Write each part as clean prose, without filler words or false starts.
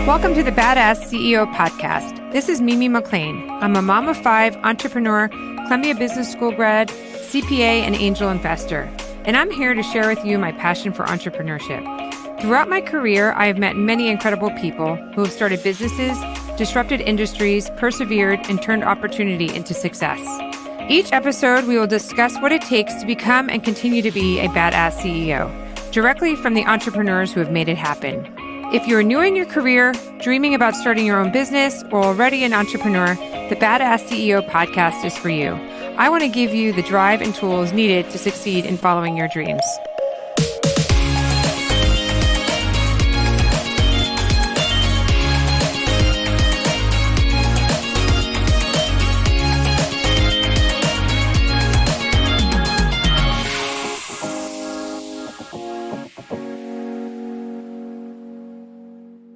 Welcome to the Badass CEO podcast. This is Mimi McLean. I'm a mom of 5, entrepreneur, Columbia Business School grad, CPA, and angel investor. And I'm here to share with you my passion for entrepreneurship. Throughout my career, I have met many incredible people who have started businesses, disrupted industries, persevered, and turned opportunity into success. Each episode, we will discuss what it takes to become and continue to be a badass CEO, directly from the entrepreneurs who have made it happen. If you're new in your career, dreaming about starting your own business, or already an entrepreneur, the Badass CEO podcast is for you. I want to give you the drive and tools needed to succeed in following your dreams.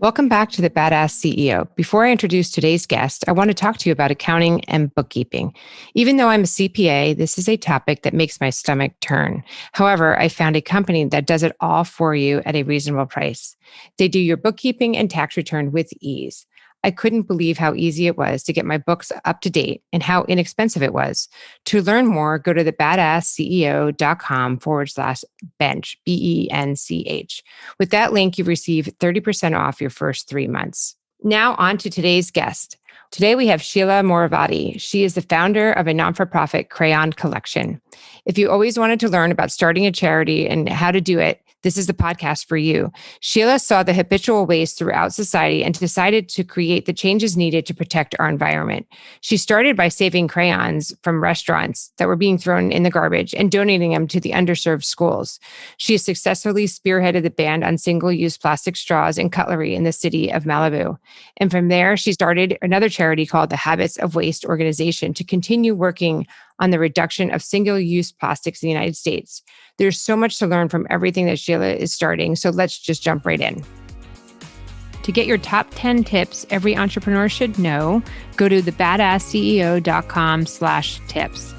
Welcome back to the Badass CEO. Before I introduce today's guest, I want to talk to you about accounting and bookkeeping. Even though I'm a CPA, this is a topic that makes my stomach turn. However, I found a company that does it all for you at a reasonable price. They do your bookkeeping and tax return with ease. I couldn't believe how easy it was to get my books up to date and how inexpensive it was. To learn more, go to thebadassceo.com/bench, BENCH. With that link, you receive 30% off your first 3 months. Now on to today's guest. Today we have Sheila Morovati. She is the founder of a non-for-profit crayon collection. If you always wanted to learn about starting a charity and how to do it, this is the podcast for you. Sheila saw the habitual waste throughout society and decided to create the changes needed to protect our environment. She started by saving crayons from restaurants that were being thrown in the garbage and donating them to the underserved schools. She has successfully spearheaded the ban on single-use plastic straws and cutlery in the city of Malibu. And from there, she started another charity called the Habits of Waste organization to continue working on the reduction of single-use plastics in the United States. There's so much to learn from everything that Sheila is starting, so let's just jump right in. To get your top 10 tips every entrepreneur should know, go to thebadassceo.com/tips.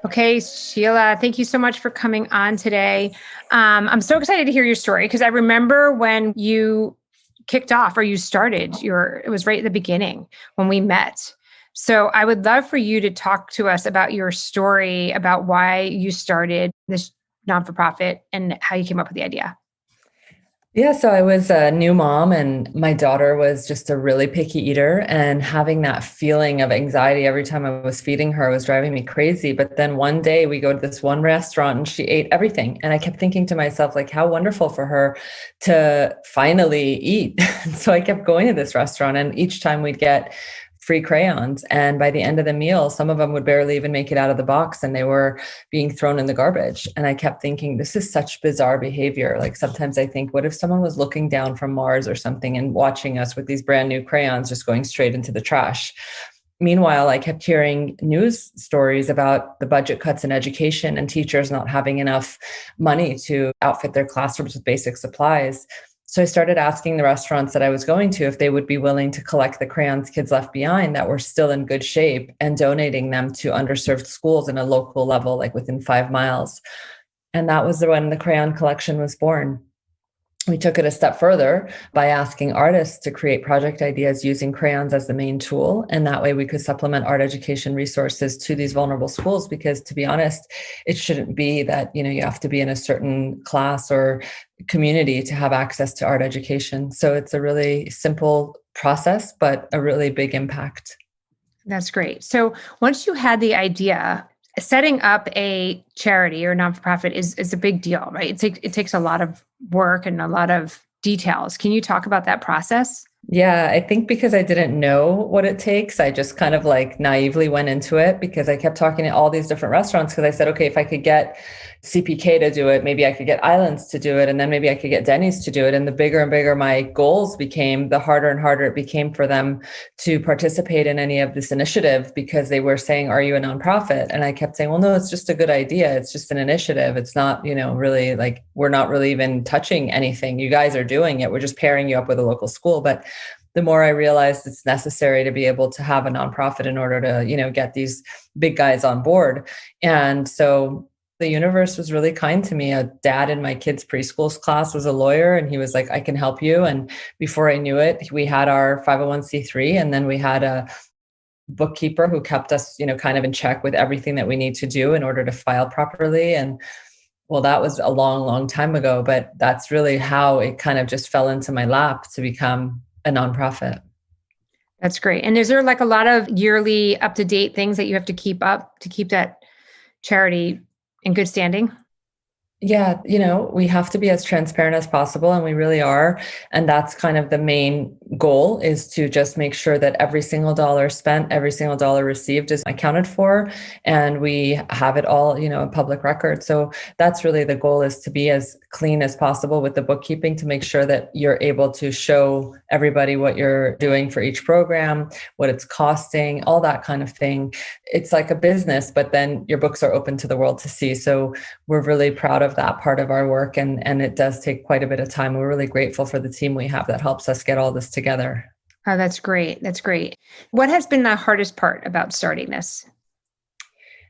Okay, Sheila, thank you so much for coming on today. I'm so excited to hear your story because I remember when you kicked off or you started it was right at the beginning when we met. So I would love for you to talk to us about your story, about why you started this non-for-profit and how you came up with the idea. Yeah, so I was a new mom and my daughter was just a really picky eater, and having that feeling of anxiety every time I was feeding her was driving me crazy. But then one day we go to this one restaurant and she ate everything. And I kept thinking to myself, like, how wonderful for her to finally eat. So I kept going to this restaurant and each time we'd get free crayons. And by the end of the meal, some of them would barely even make it out of the box and they were being thrown in the garbage. And I kept thinking, this is such bizarre behavior. Like sometimes I think, what if someone was looking down from Mars or something and watching us with these brand new crayons just going straight into the trash? Meanwhile, I kept hearing news stories about the budget cuts in education and teachers not having enough money to outfit their classrooms with basic supplies. So I started asking the restaurants that I was going to if they would be willing to collect the crayons kids left behind that were still in good shape and donating them to underserved schools in a local level, like within 5 miles. And that was when the crayon collection was born. We took it a step further by asking artists to create project ideas using crayons as the main tool. And that way we could supplement art education resources to these vulnerable schools. Because to be honest, it shouldn't be that, you have to be in a certain class or community to have access to art education. So it's a really simple process, but a really big impact. That's great. So once you had the idea, setting up a charity or non-for-profit is a big deal, right? It takes a lot of work and a lot of details. Can you talk about that process? Yeah, I think because I didn't know what it takes, I just kind of like naively went into it because I kept talking to all these different restaurants because I said, okay, if I could get CPK to do it, maybe I could get Islands to do it, and then maybe I could get Denny's to do it. And the bigger and bigger my goals became, the harder and harder it became for them to participate in any of this initiative because they were saying, are you a nonprofit? And I kept saying, well, no, it's just a good idea. It's just an initiative. It's not, really like, we're not really even touching anything. You guys are doing it. We're just pairing you up with a local school. But the more I realized it's necessary to be able to have a nonprofit in order to, get these big guys on board. And so the universe was really kind to me. A dad in my kids' preschool class was a lawyer, and he was like, I can help you. And before I knew it, we had our 501c3, and then we had a bookkeeper who kept us, kind of in check with everything that we need to do in order to file properly. And well, that was a long, long time ago, but that's really how it kind of just fell into my lap to become a nonprofit. That's great. And is there like a lot of yearly up-to-date things that you have to keep up to keep that charity in good standing? Yeah, we have to be as transparent as possible, and we really are. And that's kind of the main goal, is to just make sure that every single dollar spent, every single dollar received is accounted for, and we have it all, in public record. So that's really the goal, is to be as clean as possible with the bookkeeping, to make sure that you're able to show everybody what you're doing for each program, what it's costing, all that kind of thing. It's like a business, but then your books are open to the world to see. So we're really proud of that part of our work. And it does take quite a bit of time. We're really grateful for the team we have that helps us get all this together. Oh, that's great. That's great. What has been the hardest part about starting this?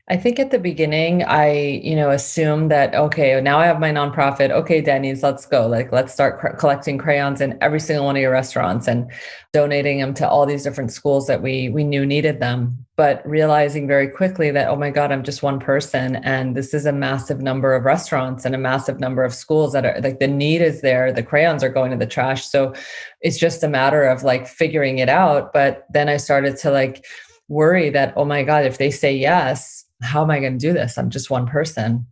I think at the beginning, I, assumed that, okay, now I have my nonprofit. Okay, Denny's, let's go. Like, let's start collecting crayons in every single one of your restaurants and donating them to all these different schools that we knew needed them. But realizing very quickly that, oh my God, I'm just one person. And this is a massive number of restaurants and a massive number of schools that are like, the need is there. The crayons are going to the trash. So it's just a matter of like figuring it out. But then I started to like worry that, oh my God, if they say yes, how am I going to do this? I'm just one person.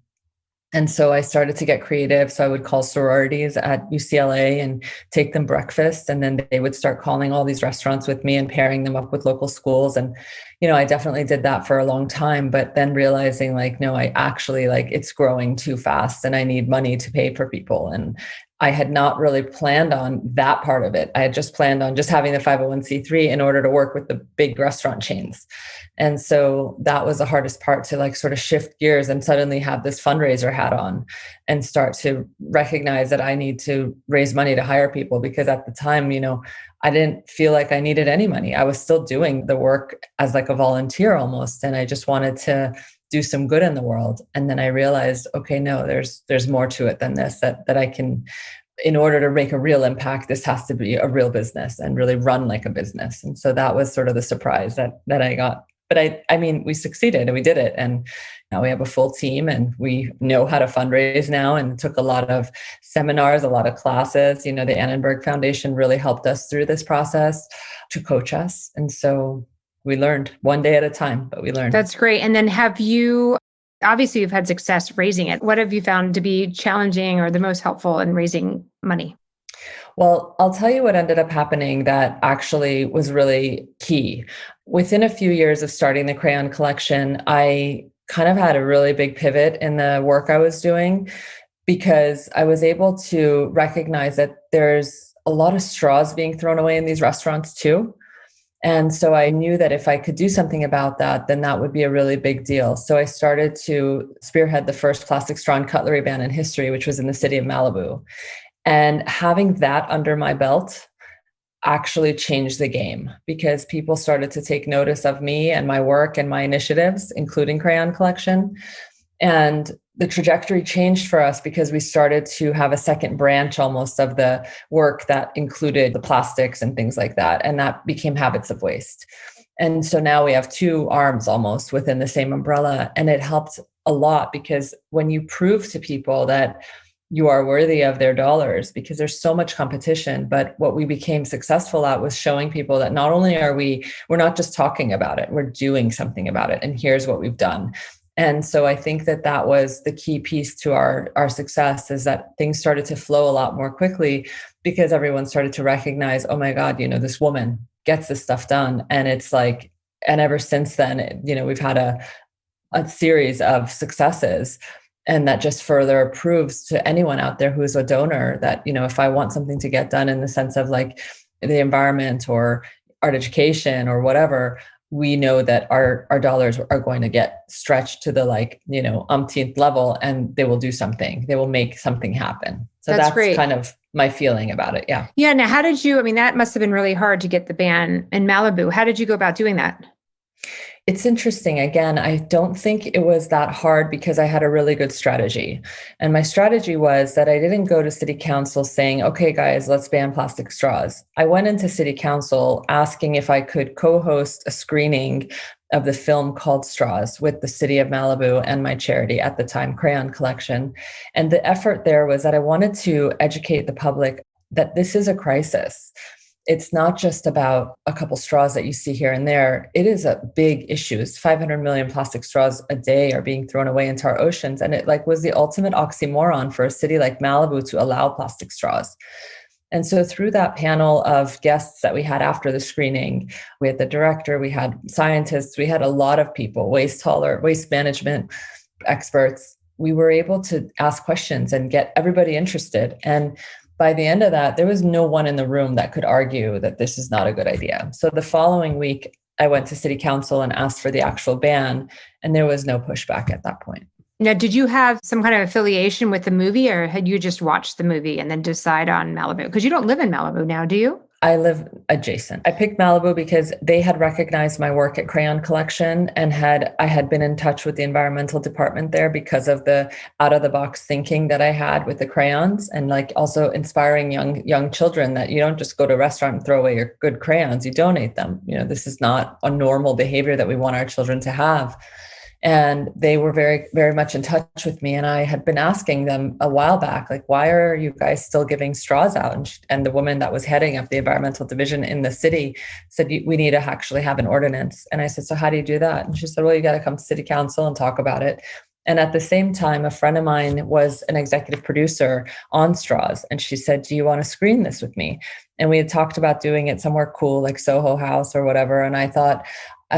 And so I started to get creative. So I would call sororities at UCLA and take them breakfast. And then they would start calling all these restaurants with me and pairing them up with local schools. And, I definitely did that for a long time, but then realizing like, no, I actually like it's growing too fast and I need money to pay for people. And I had not really planned on that part of it. I had just planned on just having the 501c3 in order to work with the big restaurant chains. And so that was the hardest part, to like sort of shift gears and suddenly have this fundraiser hat on and start to recognize that I need to raise money to hire people. Because at the time, I didn't feel like I needed any money. I was still doing the work as like a volunteer almost. And I just wanted to do some good in the world. And then I realized, okay, no, there's more to it than this, that I can, in order to make a real impact, this has to be a real business and really run like a business. And so that was sort of the surprise that I got. But I mean, we succeeded and we did it. And now we have a full team and we know how to fundraise now, and took a lot of seminars, a lot of classes. The Annenberg Foundation really helped us through this process to coach us. And so we learned one day at a time, but we learned. That's great. And then obviously you've had success raising it. What have you found to be challenging or the most helpful in raising money? Well, I'll tell you what ended up happening that actually was really key. Within a few years of starting the crayon collection, I kind of had a really big pivot in the work I was doing, because I was able to recognize that there's a lot of straws being thrown away in these restaurants too. And so I knew that if I could do something about that, then that would be a really big deal. So I started to spearhead the first plastic straw and cutlery ban in history, which was in the city of Malibu. And having that under my belt actually changed the game, because people started to take notice of me and my work and my initiatives, including crayon collection. And the trajectory changed for us because we started to have a second branch almost of the work that included the plastics and things like that. And that became habits of waste. And so now we have two arms almost within the same umbrella. And it helped a lot, because when you prove to people that you are worthy of their dollars, because there's so much competition. But what we became successful at was showing people that not only we're not just talking about it, we're doing something about it. And here's what we've done. And so I think that was the key piece to our success, is that things started to flow a lot more quickly, because everyone started to recognize, oh my God, this woman gets this stuff done. And it's like, and ever since then, we've had a series of successes. And that just further proves to anyone out there who is a donor that, if I want something to get done in the sense of like the environment or art education or whatever, we know that our dollars are going to get stretched to the umpteenth level, and they will do something. They will make something happen. So that's great. Kind of my feeling about it. Yeah. Yeah. Now, that must have been really hard to get the ban in Malibu. How did you go about doing that? It's interesting. Again, I don't think it was that hard because I had a really good strategy. And my strategy was that I didn't go to city council saying, okay, guys, let's ban plastic straws. I went into city council asking if I could co host a screening of the film called Straws with the city of Malibu and my charity at the time, Crayon Collection. And the effort there was that I wanted to educate the public that this is a crisis. It's not just about a couple straws that you see here and there. It is a big issue. 500 million plastic straws a day are being thrown away into our oceans. And it like was the ultimate oxymoron for a city like Malibu to allow plastic straws. And so through that panel of guests that we had after the screening, we had the director, we had scientists, we had a lot of people, waste management experts. We were able to ask questions and get everybody interested. And by the end of that, there was no one in the room that could argue that this is not a good idea. So the following week, I went to city council and asked for the actual ban, and there was no pushback at that point. Now, did you have some kind of affiliation with the movie, or had you just watched the movie and then decide on Malibu? Because you don't live in Malibu now, do you? I live adjacent. I picked Malibu because they had recognized my work at Crayon Collection, and I had been in touch with the environmental department there because of the out of the box thinking that I had with the crayons, and like also inspiring young children that you don't just go to a restaurant and throw away your good crayons, you donate them. This is not a normal behavior that we want our children to have. And they were very, very much in touch with me. And I had been asking them a while back, like, why are you guys still giving straws out? And the woman that was heading up the environmental division in the city said, we need to actually have an ordinance. And I said, so how do you do that? And she said, well, you got to come to city council and talk about it. And at the same time, a friend of mine was an executive producer on straws. And she said, do you want to screen this with me? And we had talked about doing it somewhere cool, like Soho House or whatever. And I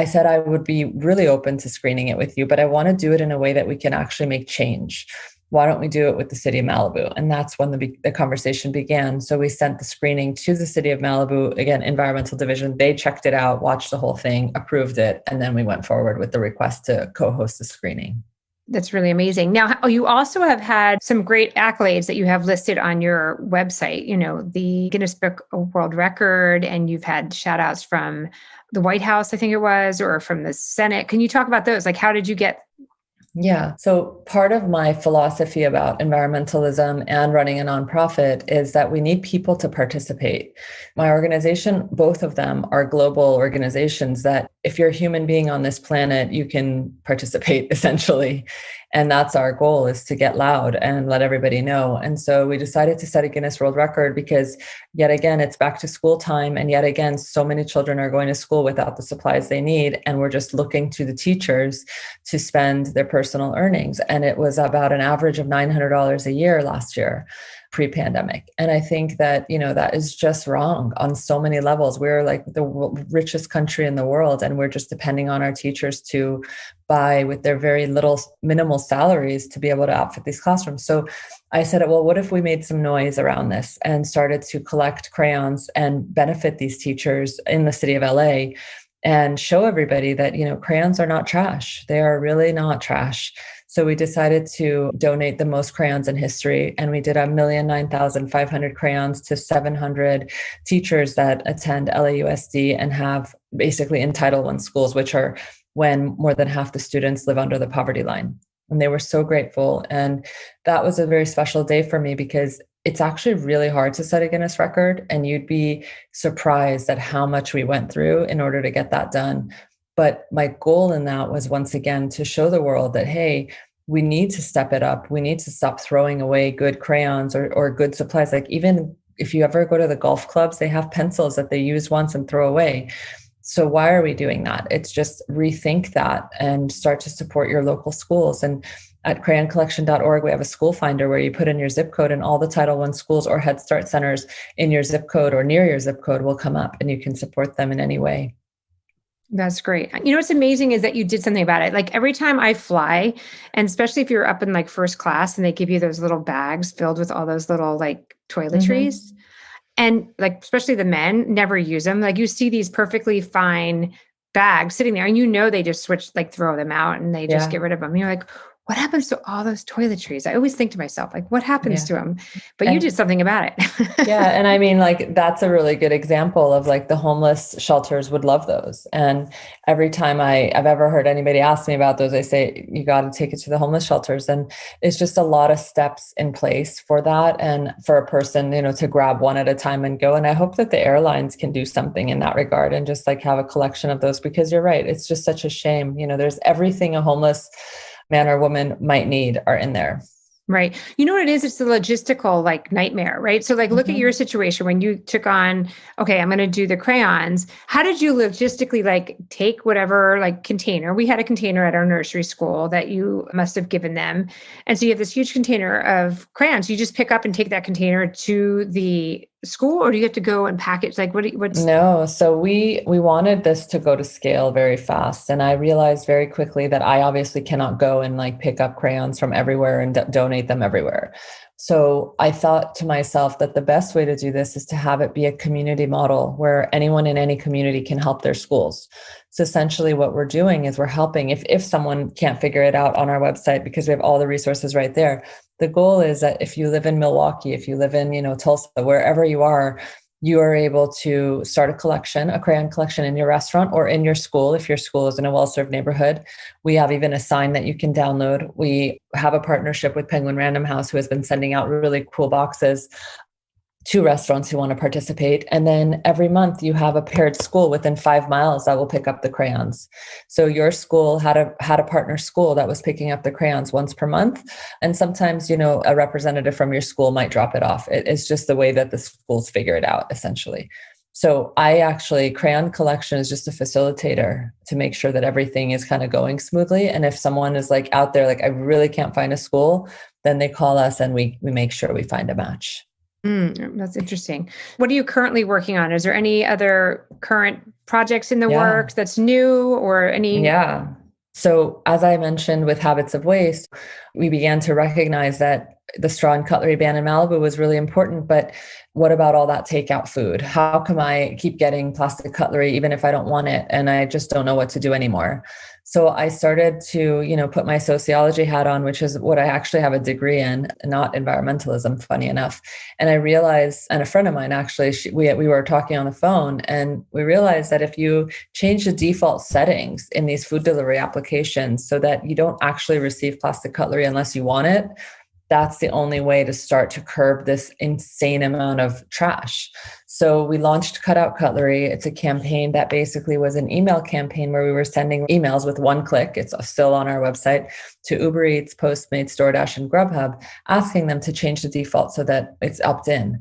said, I would be really open to screening it with you, but I want to do it in a way that we can actually make change. Why don't we do it with the city of Malibu? And that's when the conversation began. So we sent the screening to the city of Malibu, again, environmental division. They checked it out, watched the whole thing, approved it. And then we went forward with the request to co-host the screening. That's really amazing. Now, you also have had some great accolades that you have listed on your website, the Guinness Book of World Record, and you've had shout outs from the White House, I think it was, or from the Senate. Can you talk about those? Like, how did you get? Yeah. So part of my philosophy about environmentalism and running a nonprofit is that we need people to participate. My organization, both of them are global organizations that if you're a human being on this planet, you can participate essentially. And that's our goal, is to get loud and let everybody know. And so we decided to set a Guinness World Record because yet again, it's back to school time. And yet again, so many children are going to school without the supplies they need. And we're just looking to the teachers to spend their personal earnings. And it was about an average of $900 a year last year, pre-pandemic. And I think that, that is just wrong on so many levels. We're like the richest country in the world, and we're just depending on our teachers to buy with their very minimal salaries to be able to outfit these classrooms. So I said, well, what if we made some noise around this and started to collect crayons and benefit these teachers in the city of LA and show everybody that, crayons are not trash. They are really not trash. So we decided to donate the most crayons in history, and we did 1,009,500 crayons to 700 teachers that attend LAUSD and have basically in Title I schools, which are when more than half the students live under the poverty line. And they were so grateful. And that was a very special day for me because it's actually really hard to set a Guinness record, and you'd be surprised at how much we went through in order to get that done. But my goal in that was, once again, to show the world that, hey, we need to step it up. We need to stop throwing away good crayons or good supplies. Like, even if you ever go to the golf clubs, they have pencils that they use once and throw away. So why are we doing that? It's just rethink that and start to support your local schools. And at crayoncollection.org, we have a school finder where you put in your zip code, and all the Title I schools or Head Start centers in your zip code or near your zip code will come up, and you can support them in any way. That's great. What's amazing is that you did something about it. Like, every time I fly, and especially if you're up in like first class and they give you those little bags filled with all those little like toiletries, and like, especially the men never use them. Like, you see these perfectly fine bags sitting there, and they just throw them out and they just get rid of them. You're like, what happens to all those toiletries? I always think to myself, like, what happens Yeah. to them? But you And did something about it. yeah. And I mean, like, that's a really good example of like the homeless shelters would love those. And every time I've ever heard anybody ask me about those, I say, you got to take it to the homeless shelters. And it's just a lot of steps in place for that. And for a person, to grab one at a time and go. And I hope that the airlines can do something in that regard and just like have a collection of those, because you're right. It's just such a shame. There's everything a homeless man or woman might need are in there. Right. You know what it is? It's the logistical like nightmare, right? So like look at your Mhm. situation when you took on, okay, I'm going to do the crayons. How did you logistically like take whatever like container? We had a container at our nursery school that you must have given them. And so you have this huge container of crayons. You just pick up and take that container to the school, or do you have to go and package? Like what's No, so we wanted this to go to scale very fast, and I realized very quickly that I obviously cannot go and like pick up crayons from everywhere and donate them everywhere. So I thought to myself that the best way to do this is to have it be a community model where anyone in any community can help their schools. So essentially what we're doing is we're helping if someone can't figure it out on our website, because we have all the resources right there. The goal is that if you live in Milwaukee, if you live in, Tulsa, wherever you are able to start a crayon collection in your restaurant or in your school. If your school is in a well-served neighborhood, we have even a sign that you can download. We have a partnership with Penguin Random House, who has been sending out really cool boxes to restaurants who want to participate. And then every month you have a paired school within 5 miles that will pick up the crayons. So your school had a partner school that was picking up the crayons once per month. And sometimes, a representative from your school might drop it off. It's just the way that the schools figure it out, essentially. So crayon collection is just a facilitator to make sure that everything is kind of going smoothly. And if someone is like out there, like, I really can't find a school, then they call us and we make sure we find a match. That's interesting. What are you currently working on? Is there any other current projects in the Yeah. works that's new or any? Yeah. So, as I mentioned with Habits of Waste, we began to recognize that the straw and cutlery ban in Malibu was really important. But what about all that takeout food? How come I keep getting plastic cutlery even if I don't want it? And I just don't know what to do anymore. So I started to, put my sociology hat on, which is what I actually have a degree in, not environmentalism, funny enough. And I realized, and a friend of mine actually, we were talking on the phone, and we realized that if you change the default settings in these food delivery applications so that you don't actually receive plastic cutlery unless you want it, that's the only way to start to curb this insane amount of trash. So we launched Cutout Cutlery. It's a campaign that basically was an email campaign where we were sending emails with one click. It's still on our website, to Uber Eats, Postmates, DoorDash, and Grubhub, asking them to change the default so that it's opt-in.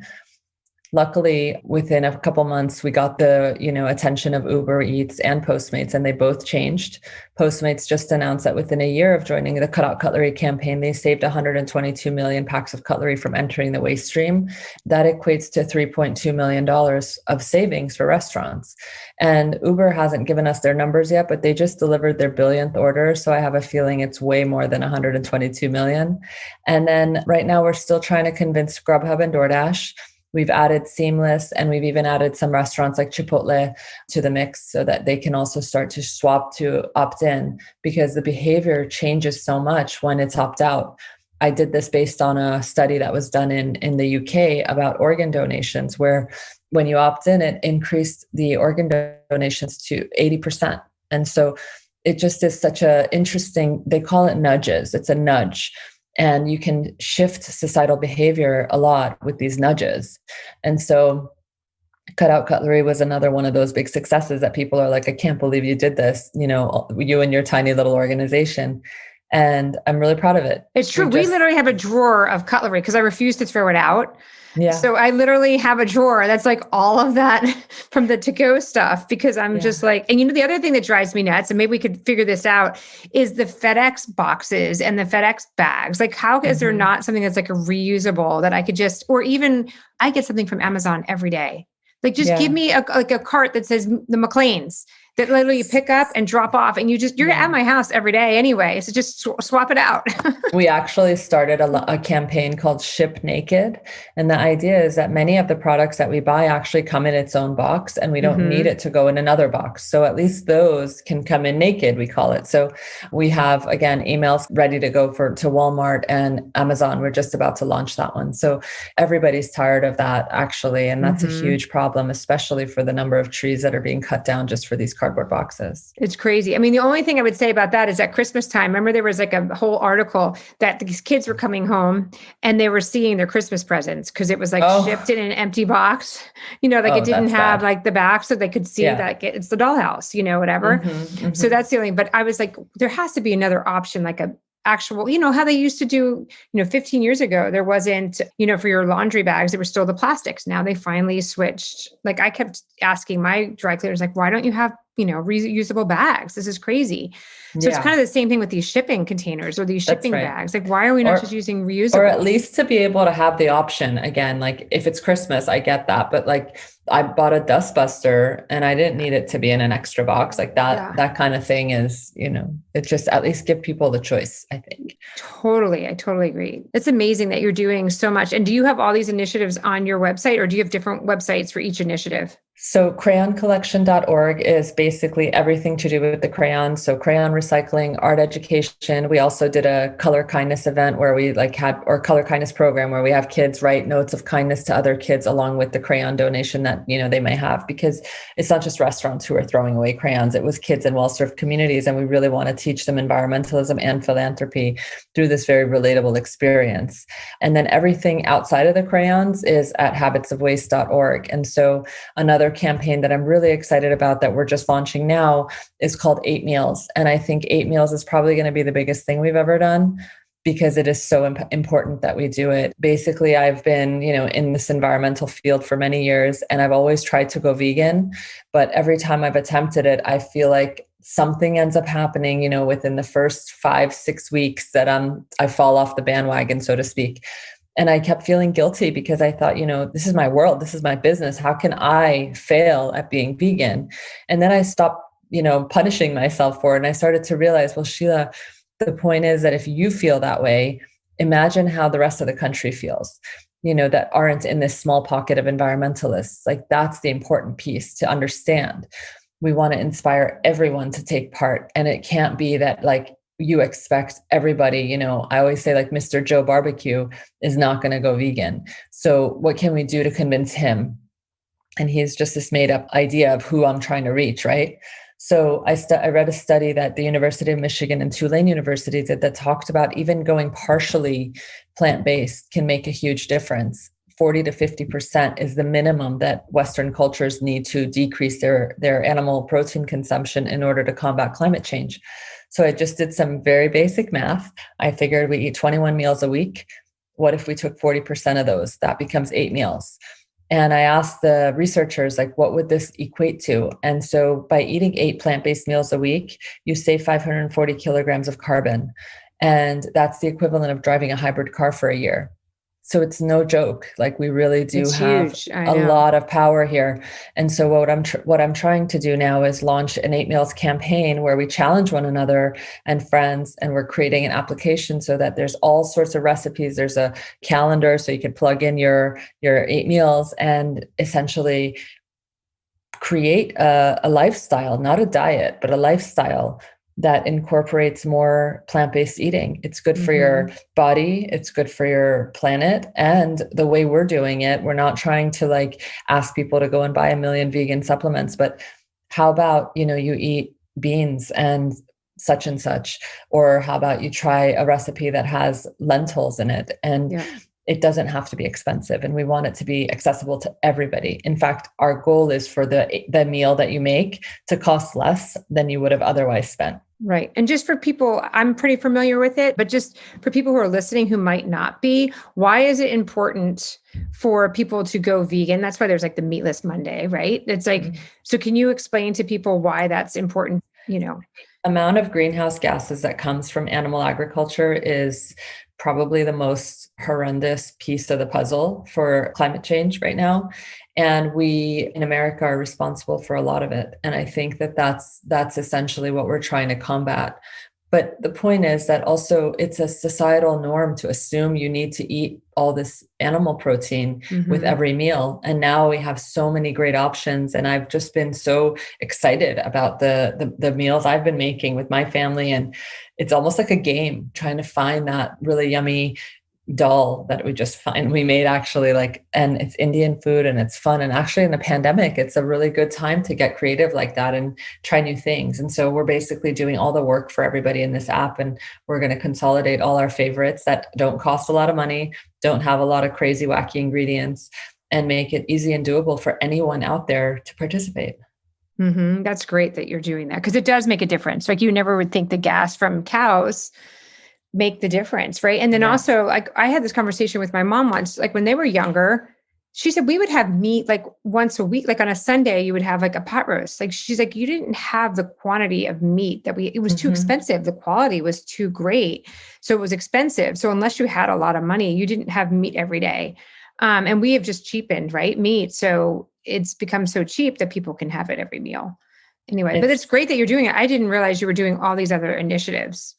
Luckily, within a couple months, we got the attention of Uber Eats and Postmates, and they both changed. Postmates just announced that within a year of joining the Cutout Cutlery campaign, they saved 122 million packs of cutlery from entering the waste stream. That equates to $3.2 million of savings for restaurants. And Uber hasn't given us their numbers yet, but they just delivered their billionth order. So I have a feeling it's way more than 122 million. And then right now, we're still trying to convince Grubhub and DoorDash. We've added Seamless, and we've even added some restaurants like Chipotle to the mix so that they can also start to swap to opt in, because the behavior changes so much when it's opt out. I did this based on a study that was done in the UK about organ donations, where when you opt in, it increased the organ donations to 80%. And so it just is such a interesting, they call it nudges. It's a nudge. And you can shift societal behavior a lot with these nudges. And so Cutout Cutlery was another one of those big successes that people are like, I can't believe you did this, you and your tiny little organization. And I'm really proud of it. It's true. We literally have a drawer of cutlery because I refuse to throw it out. Yeah. So I literally have a drawer that's like all of that from the to-go stuff, because I'm just like, and the other thing that drives me nuts, and maybe we could figure this out, is the FedEx boxes and the FedEx bags. Like, how is there not something that's like a reusable that I could just, or even I get something from Amazon every day. Like, just give me a cart that says the McLean's, that literally you pick up and drop off, and you're at my house every day anyway. So just swap it out. We actually started a campaign called Ship Naked. And the idea is that many of the products that we buy actually come in its own box, and we don't need it to go in another box. So at least those can come in naked, we call it. So we have, again, emails ready to go to Walmart and Amazon. We're just about to launch that one. So everybody's tired of that, actually. And that's a huge problem, especially for the number of trees that are being cut down just for these cardboard boxes. It's crazy. I mean, the only thing I would say about that is at Christmas time, remember there was like a whole article that these kids were coming home and they were seeing their Christmas presents because it was like shipped in an empty box, like it didn't have like the back so they could see that it's the dollhouse, whatever. So that's the only, but I was like, there has to be another option, like a actual, how they used to do, 15 years ago, there wasn't, for your laundry bags, there were still the plastics. Now they finally switched. Like I kept asking my dry cleaners, like, why don't you have, reusable bags? This is crazy. So it's kind of the same thing with these shipping containers or these shipping bags. Like, why are we not just using reusable? Or at least to be able to have the option again, like if it's Christmas, I get that. But like I bought a dust buster and I didn't need it to be in an extra box like that. That kind of thing is, it just at least give people the choice, I think. Totally. I totally agree. It's amazing that you're doing so much. And do you have all these initiatives on your website, or do you have different websites for each initiative? So crayoncollection.org is basically everything to do with the crayons. So crayon recycling, art education. We also did a color kindness event where we or color kindness program where we have kids write notes of kindness to other kids along with the crayon donation that, they may have, because it's not just restaurants who are throwing away crayons. It was kids in well-served communities. And we really want to teach them environmentalism and philanthropy through this very relatable experience. And then everything outside of the crayons is at habitsofwaste.org. And so another campaign that I'm really excited about that we're just launching now is called 8 Meals. And I think 8 Meals is probably going to be the biggest thing we've ever done because it is so important that we do it. Basically, I've been, in this environmental field for many years, and I've always tried to go vegan. But every time I've attempted it, I feel like something ends up happening, within the first 5-6 weeks that I fall off the bandwagon, so to speak. And I kept feeling guilty because I thought, this is my world. This is my business. How can I fail at being vegan? And then I stopped, punishing myself for it. And I started to realize, well, Sheila, the point is that if you feel that way, imagine how the rest of the country feels, that aren't in this small pocket of environmentalists. Like that's the important piece to understand. We want to inspire everyone to take part. And it can't be that you expect everybody, I always say Mr. Joe Barbecue is not going to go vegan. So what can we do to convince him? And he's just this made up idea of who I'm trying to reach, right? So I read a study that the University of Michigan and Tulane University did that talked about even going partially plant-based can make a huge difference. 40 to 50% is the minimum that Western cultures need to decrease their animal protein consumption in order to combat climate change. So I just did some very basic math. I figured we eat 21 meals a week. What if we took 40% of those? That becomes 8 meals. And I asked the researchers, what would this equate to? And so by eating 8 plant-based meals a week, you save 540 kilograms of carbon. And that's the equivalent of driving a hybrid car for a year. So it's no joke. We really do have a lot of power here. And so what I'm trying to do now is launch an 8 Meals campaign where we challenge one another and friends, and we're creating an application so that there's all sorts of recipes. There's a calendar so you can plug in your 8 meals and essentially create a lifestyle, not a diet, but a lifestyle that incorporates more plant-based eating. It's good for your body. It's good for your planet. And the way we're doing it, we're not trying to ask people to go and buy 1 million vegan supplements, but how about, you eat beans and such, or how about you try a recipe that has lentils in it? And it doesn't have to be expensive, and we want it to be accessible to everybody. In fact, our goal is for the meal that you make to cost less than you would have otherwise spent. Right. And just for people, I'm pretty familiar with it, but just for people who are listening who might not be, why is it important for people to go vegan? That's why there's the Meatless Monday, right? It's so can you explain to people why that's important? Amount of greenhouse gases that comes from animal agriculture is probably the most horrendous piece of the puzzle for climate change right now. And we in America are responsible for a lot of it. And I think that that's essentially what we're trying to combat. But the point is that also it's a societal norm to assume you need to eat all this animal protein with every meal. And now we have so many great options. And I've just been so excited about the meals I've been making with my family. And it's almost like a game, trying to find that really yummy dal that we made actually, like, and it's Indian food and it's fun. And actually in the pandemic, it's a really good time to get creative like that and try new things. And so we're basically doing all the work for everybody in this app, and we're going to consolidate all our favorites that don't cost a lot of money, don't have a lot of crazy wacky ingredients, and make it easy and doable for anyone out there to participate. That's great that you're doing that, because it does make a difference. Like, you never would think the gas from cows make the difference, right? And then also, like, I had this conversation with my mom once, like when they were younger, she said we would have meat like once a week, like on a Sunday, you would have like a pot roast. Like, she's like, you didn't have the quantity of meat it was too expensive. The quality was too great. So it was expensive. So unless you had a lot of money, you didn't have meat every day. And we have just cheapened, right? Meat. So it's become so cheap that people can have it every meal. Anyway, but it's great that you're doing it. I didn't realize you were doing all these other initiatives.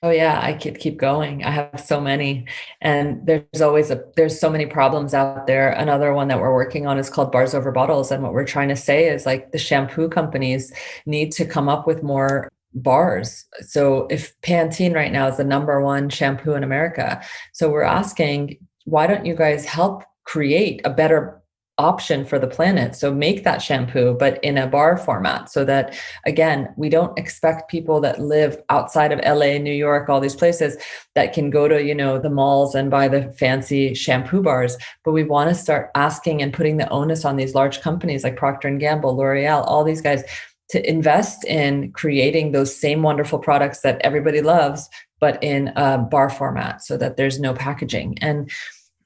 Oh yeah, I could keep going. I have so many, and there's so many problems out there. Another one that we're working on is called bars over bottles. And what we're trying to say is, like, the shampoo companies need to come up with more bars. So if Pantene right now is the number one shampoo in America, so we're asking, why don't you guys help create a better option for the planet? So make that shampoo, but in a bar format, so that, again, we don't expect people that live outside of LA, New York, all these places that can go to, the malls and buy the fancy shampoo bars. But we want to start asking and putting the onus on these large companies like Procter & Gamble, L'Oreal, all these guys, to invest in creating those same wonderful products that everybody loves, but in a bar format, so that there's no packaging. And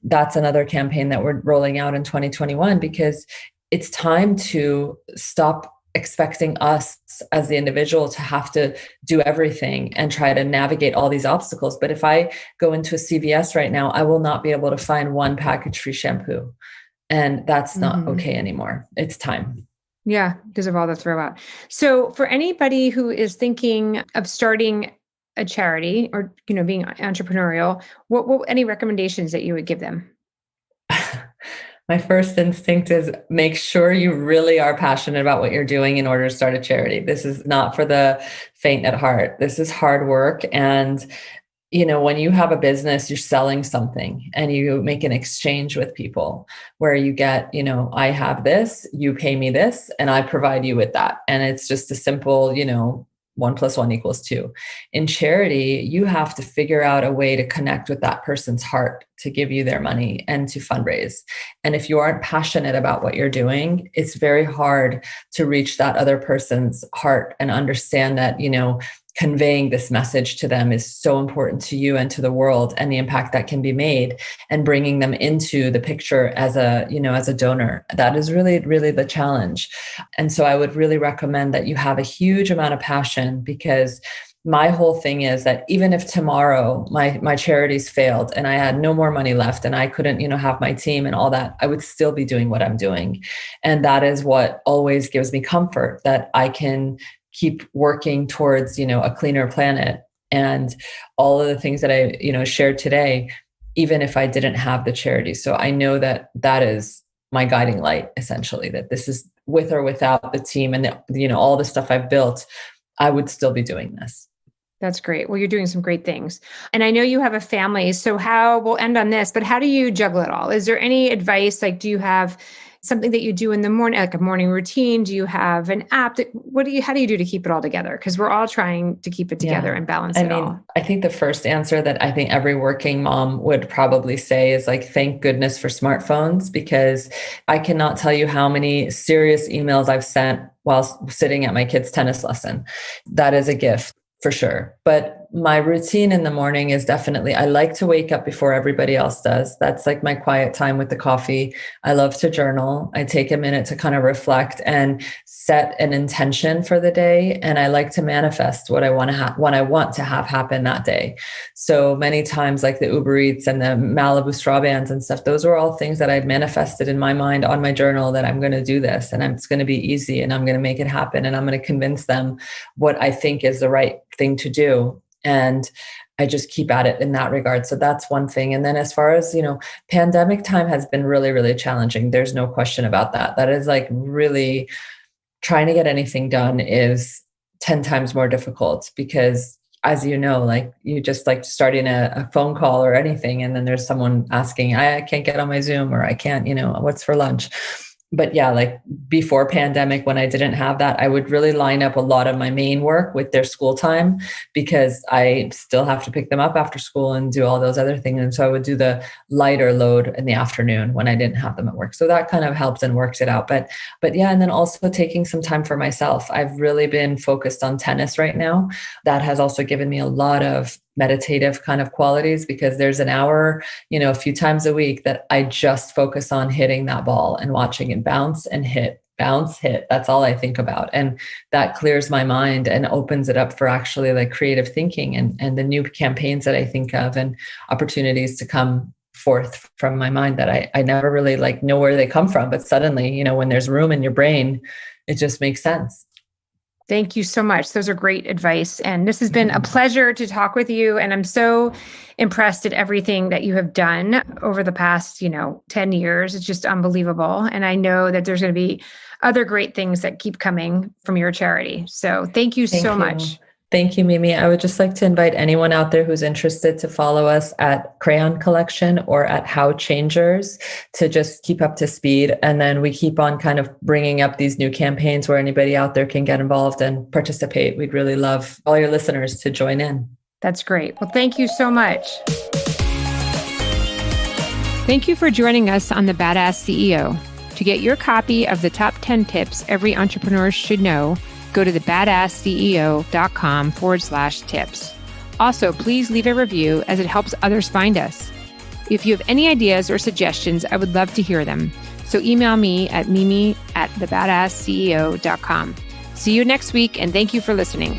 that's another campaign that we're rolling out in 2021, because it's time to stop expecting us as the individual to have to do everything and try to navigate all these obstacles. But if I go into a CVS right now, I will not be able to find one package-free shampoo. And that's not okay anymore. It's time. Yeah, because of all the throwout. So for anybody who is thinking of starting a charity or, being entrepreneurial, what any recommendations that you would give them? My first instinct is make sure you really are passionate about what you're doing in order to start a charity. This is not for the faint at heart. This is hard work. And, when you have a business, you're selling something and you make an exchange with people where you get, I have this, you pay me this, and I provide you with that. And it's just a simple, 1 + 1 = 2. In charity, you have to figure out a way to connect with that person's heart to give you their money and to fundraise. And if you aren't passionate about what you're doing, it's very hard to reach that other person's heart and understand that, conveying this message to them is so important to you and to the world, and the impact that can be made, and bringing them into the picture as a donor. That is really, really the challenge. And so I would really recommend that you have a huge amount of passion, because my whole thing is that even if tomorrow my charities failed and I had no more money left and I couldn't, have my team and all that, I would still be doing what I'm doing. And that is what always gives me comfort, that I can keep working towards, a cleaner planet. And all of the things that I, shared today, even if I didn't have the charity. So I know that that is my guiding light, essentially, that this is with or without the team and all the stuff I've built, I would still be doing this. That's great. Well, you're doing some great things. And I know you have a family. So we'll end on this, but how do you juggle it all? Is there any advice? Like, do you have something that you do in the morning, like a morning routine? Do you have an app? How do you do to keep it all together? Because we're all trying to keep it together and balance it all. I think the first answer that I think every working mom would probably say is, like, thank goodness for smartphones, because I cannot tell you how many serious emails I've sent while sitting at my kid's tennis lesson. That is a gift for sure. But my routine in the morning is definitely, I like to wake up before everybody else does. That's like my quiet time with the coffee. I love to journal. I take a minute to kind of reflect and set an intention for the day. And I like to manifest what I want to have happen that day. So many times, like the Uber Eats and the Malibu straw bands and stuff, those were all things that I'd manifested in my mind on my journal, that I'm going to do this and it's going to be easy and I'm going to make it happen and I'm going to convince them what I think is the right thing to do. And I just keep at it in that regard. So that's one thing. And then as far as, pandemic time has been really, really challenging. There's no question about that. That is like really trying to get anything done is 10 times more difficult because, as you know, like you just like starting a phone call or anything. And then there's someone asking, I can't get on my Zoom, or I can't, what's for lunch. But yeah, like before pandemic, when I didn't have that, I would really line up a lot of my main work with their school time because I still have to pick them up after school and do all those other things. And so I would do the lighter load in the afternoon when I didn't have them at work. So that kind of helped and worked it out. But yeah, and then also taking some time for myself. I've really been focused on tennis right now. That has also given me a lot of meditative kind of qualities because there's an hour, a few times a week that I just focus on hitting that ball and watching it bounce and hit, bounce, hit. That's all I think about. And that clears my mind and opens it up for actually like creative thinking and the new campaigns that I think of and opportunities to come forth from my mind that I never really like know where they come from. But suddenly, when there's room in your brain, it just makes sense. Thank you so much. Those are great advice. And this has been a pleasure to talk with you. And I'm so impressed at everything that you have done over the past, 10 years. It's just unbelievable. And I know that there's going to be other great things that keep coming from your charity. So thank you so much. Thank you, Mimi. I would just like to invite anyone out there who's interested to follow us at Crayon Collection or at How Changers to just keep up to speed. And then we keep on kind of bringing up these new campaigns where anybody out there can get involved and participate. We'd really love all your listeners to join in. That's great. Well, thank you so much. Thank you for joining us on The Badass CEO. To get your copy of the top 10 tips every entrepreneur should know, go to thebadassceo.com/tips. Also, please leave a review as it helps others find us. If you have any ideas or suggestions, I would love to hear them. So email me at mimi@thebadassceo.com. See you next week, and thank you for listening.